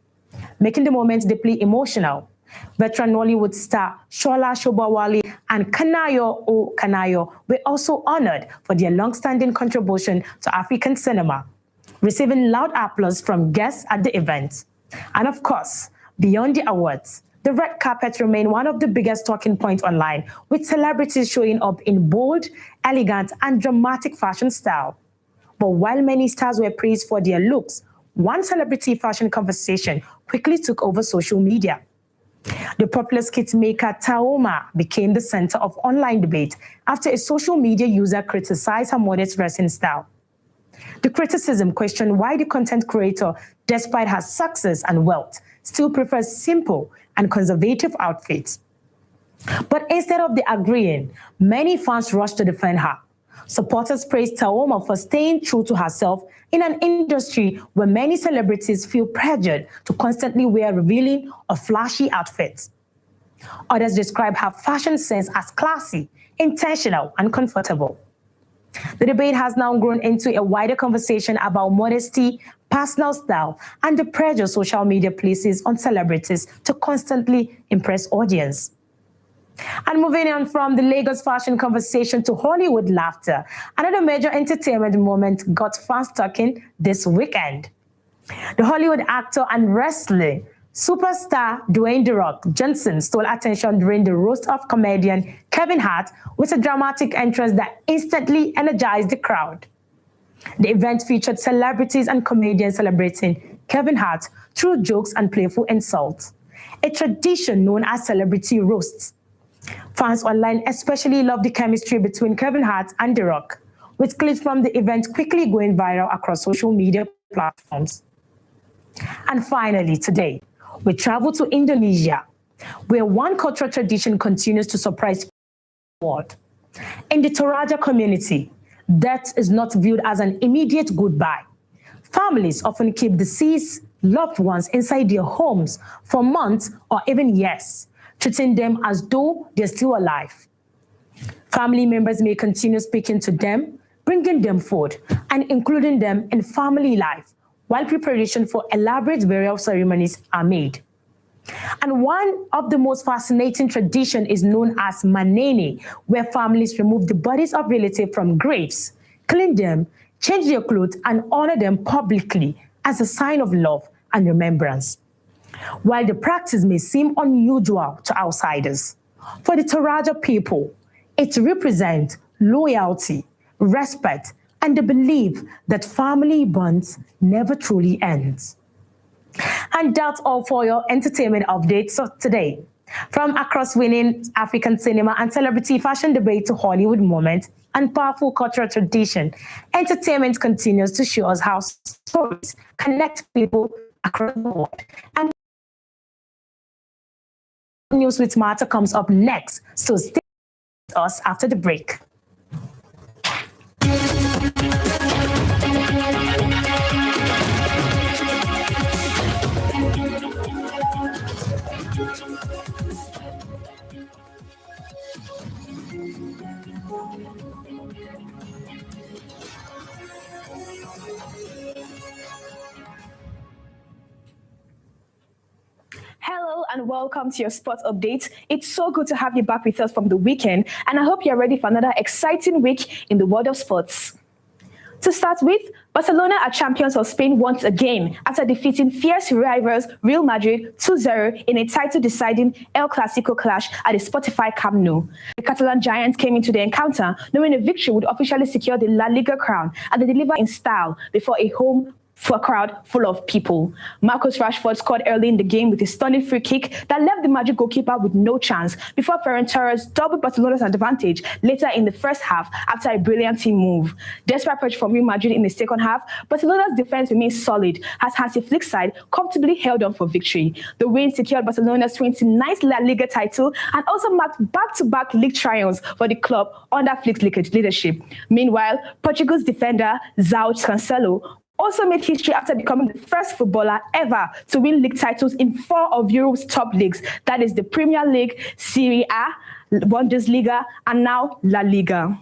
making the moment deeply emotional. Veteran Nollywood star Shola Shobawale and Kanayo O Kanayo were also honored for their long-standing contribution to African cinema, receiving loud applause from guests at the event. And of course, beyond the awards, the red carpet remained one of the biggest talking points online, with celebrities showing up in bold, elegant, and dramatic fashion style. But while many stars were praised for their looks, one celebrity fashion conversation quickly took over social media. The popular skit maker Taoma became the center of online debate after a social media user criticized her modest dressing style. The criticism questioned why the content creator, despite her success and wealth, still prefers simple and conservative outfits. But instead of agreeing, many fans rushed to defend her. Supporters praised Taoma for staying true to herself in an industry where many celebrities feel pressured to constantly wear revealing or flashy outfits. Others describe her fashion sense as classy, intentional, and comfortable. The debate has now grown into a wider conversation about modesty, personal style, and the pressure social media places on celebrities to constantly impress audience. And moving on from the Lagos fashion conversation to Hollywood laughter, another major entertainment moment got fans talking this weekend. The Hollywood actor and wrestler superstar Dwayne "The Rock" Johnson stole attention during the roast of comedian Kevin Hart with a dramatic entrance that instantly energized the crowd. The event featured celebrities and comedians celebrating Kevin Hart through jokes and playful insults, a tradition known as celebrity roasts. Fans online especially loved the chemistry between Kevin Hart and The Rock, with clips from the event quickly going viral across social media platforms. And finally, today, we travel to Indonesia, where one cultural tradition continues to surprise the world. In the Toraja community, death is not viewed as an immediate goodbye. Families often keep deceased loved ones inside their homes for months or even years, treating them as though they're still alive. Family members may continue speaking to them, bringing them food, and including them in family life, while preparation for elaborate burial ceremonies are made. And one of the most fascinating traditions is known as manene, where families remove the bodies of relatives from graves, clean them, change their clothes, and honor them publicly as a sign of love and remembrance. While the practice may seem unusual to outsiders, for the Toraja people, it represents loyalty, respect, and the belief that family bonds never truly ends. And that's all for your entertainment updates today. From across winning African cinema and celebrity fashion debate to Hollywood moments and powerful cultural tradition, entertainment continues to show us how stories connect people across the world. And News with Martha comes up next, so stay with us after the break. Hello and welcome to your sports update. It's so good to have you back with us from the weekend, and I hope you're ready for another exciting week in the world of sports. To start with, Barcelona are champions of Spain once again after defeating fierce rivals Real Madrid 2-0 in a title-deciding El Clasico clash at the Spotify Camp Nou. The Catalan giants came into the encounter knowing a victory would officially secure the La Liga crown, and they delivered in style before a home for a crowd full of people. Marcus Rashford scored early in the game with a stunning free kick that left the Madrid goalkeeper with no chance before Ferran Torres doubled Barcelona's advantage later in the first half after a brilliant team move. Despite pressure from Real Madrid in the second half, Barcelona's defense remains solid as Hansi Flick's side comfortably held on for victory. The win secured Barcelona's 29th La Liga title and also marked back-to-back league triumphs for the club under Flick's leadership. Meanwhile, Portugal's defender João Cancelo also made history after becoming the first footballer ever to win league titles in 4 of Europe's top leagues. That is the Premier League, Serie A, Bundesliga, and now La Liga.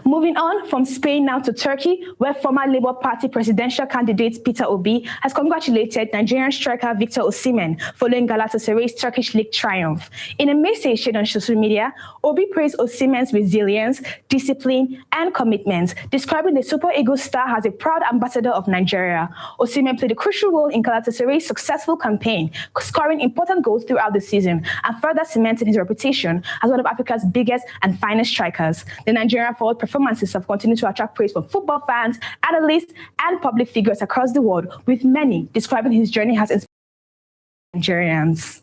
Moving on from Spain now to Turkey, where former Labour Party presidential candidate Peter Obi has congratulated Nigerian striker Victor Osimhen following Galatasaray's Turkish league triumph. In a message shared on social media, Obi praised Osimhen's resilience, discipline, and commitment, describing the Super Eagles star as a proud ambassador of Nigeria. Osimhen played a crucial role in Galatasaray's successful campaign, scoring important goals throughout the season and further cementing his reputation as one of Africa's biggest and finest strikers. The Nigerian forward performances have continued to attract praise from football fans, analysts, and public figures across the world, with many describing his journey as inspiring Nigerians.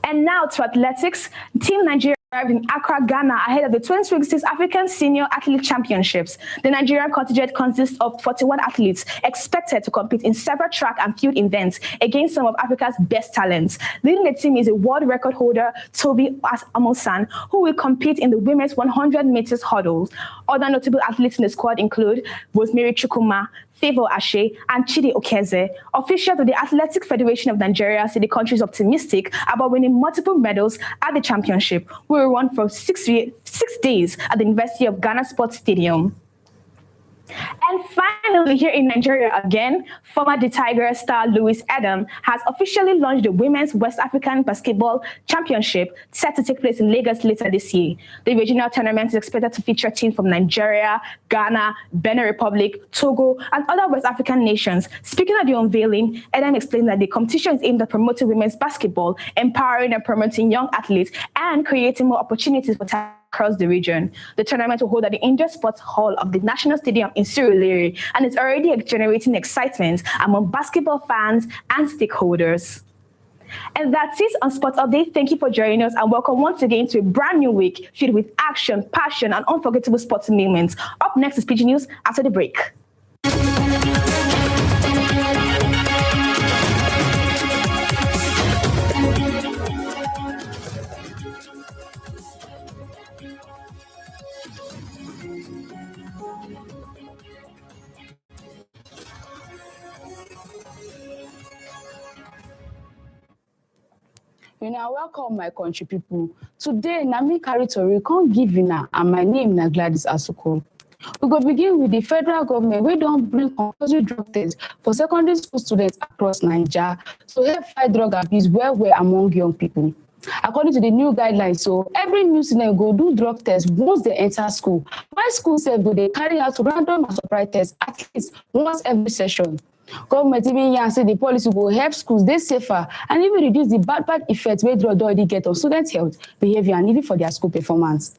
And now to athletics. Team Nigeria arrived in Accra, Ghana ahead of the 2026 African Senior Athlete Championships. The Nigerian contingent consists of 41 athletes expected to compete in several track and field events against some of Africa's best talents. Leading the team is a world record holder, Toby Amosan, who will compete in the women's 100 meters hurdles. Other notable athletes in the squad include Rosemary Chukwuma, Favor Ashe, and Chidi Okeze. Officials of the Athletic Federation of Nigeria say the country is optimistic about winning multiple medals at the championship, which will run for 6 days at the University of Ghana Sports Stadium. And finally, here in Nigeria again, former The Tigers star Louis Adam has officially launched the Women's West African Basketball Championship set to take place in Lagos later this year. The regional tournament is expected to feature teams from Nigeria, Ghana, Benin Republic, Togo, and other West African nations. Speaking at the unveiling, Adam explained that the competition is aimed at promoting women's basketball, empowering and promoting young athletes, and creating more opportunities for talent across the region. The tournament will hold at the Indoor Sports Hall of the National Stadium in Surulere, and it's already generating excitement among basketball fans and stakeholders. And that's it on Sports Update. Thank you for joining us, and welcome once again to a brand new week filled with action, passion, and unforgettable sports moments. Up next is PG News after the break. Welcome my country people. Today, Nami carry tori come give una, and my name na Gladys Asuko. We go begin with the federal government. We don't bring compulsory drug tests for secondary school students across Nigeria to help fight drug abuse well among young people. According to the new guidelines, so every new student go do drug test once they enter school. Why school self go they carry out random and surprise tests at least once every session. Government even here say the policy will help schools they safer and even reduce the bad effects where drug already get on student health, behavior, and even for their school performance.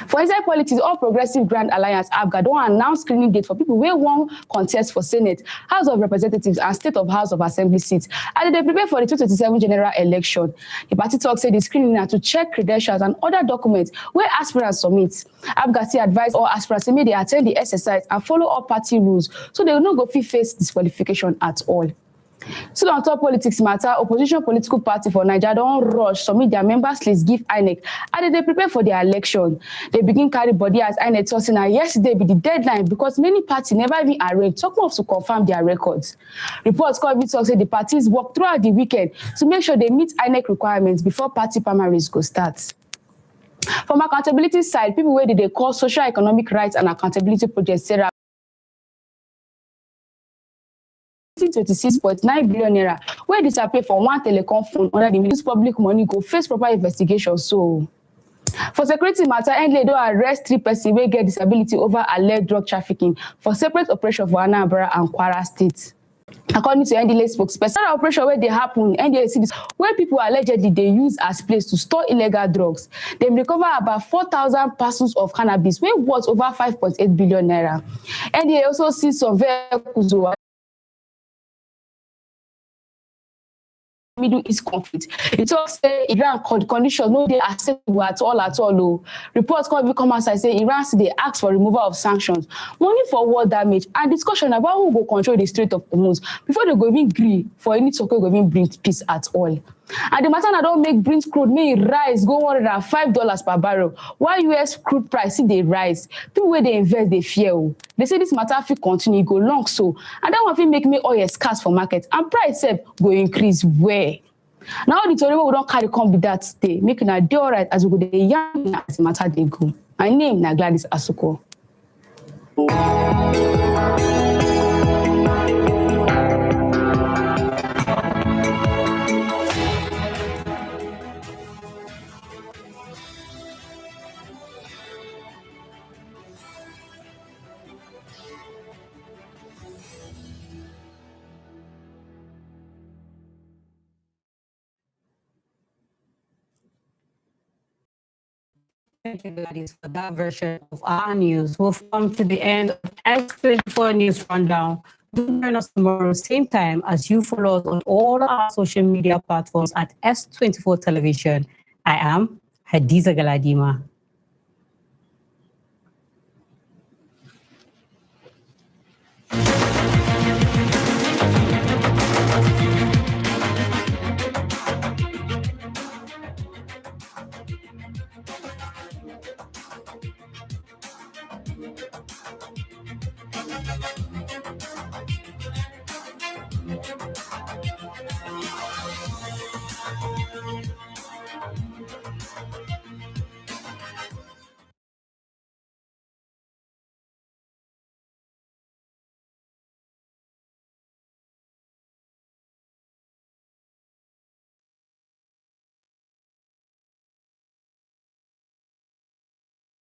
For inside politics, All Progressive Grand Alliance ABGA don announce screening date for people wey wan contest for Senate, House of Representatives, and State of House of Assembly seats as they prepare for the 2027 general election. The party talk say the screening na to check credentials and other documents where aspirants submit. ABGA still advise all aspirants say make they attend the exercise and follow all party rules so they will not go fit face disqualification at all. Still on top politics matter, opposition political party for Nigeria don't rush submit their members list give INEC and they prepare for their election. They begin carry body as INEC talking now yesterday be the deadline because many parties never even arranged talking of to confirm their records. Reports talk say the parties work throughout the weekend to make sure they meet INEC requirements before party primaries go start. From accountability side, people where they call social economic rights and accountability project Sarah 26.9 billion naira where disappear for one telecom phone under the Ministry public money go face proper investigation. So for security matter, NDLEA don arrest 3 persons wey get disability over alleged drug trafficking for separate operation for Anambra and Kwara State. According to NDLEA spokesperson, the operation where they happen, NDLEA see this where people allegedly they use as place to store illegal drugs. They recover about 4,000 parcels of cannabis, wey worth over 5.8 billion naira. NDLEA also see some vehicles Middle East conflict. It also say Iran conditions no dey acceptable at all. Reports come outside say Iran still dey ask for removal of sanctions, money for war damage, and discussion about who go control the Strait of Hormuz before they go even agree for any talk wey go even bring peace at all. And the matter na don make Brent crude may rise go $105 per barrel, while US crude price still dey rise. People wey dey invest dey fear. They say this matter fit continue go long so, and that one fit make oil scarce for market and price sef go increase well. Now all the tori wey we don carry come be that day, make una dey alright as we go dey yarn as the matter dey go. My name na Gladys Asuko. Thank you, Gladys, for that version of our news. We've come to the end of S24 News Rundown. Do join us tomorrow, same time, as you follow us on all our social media platforms at S24 Television. I am Hadiza Galadima.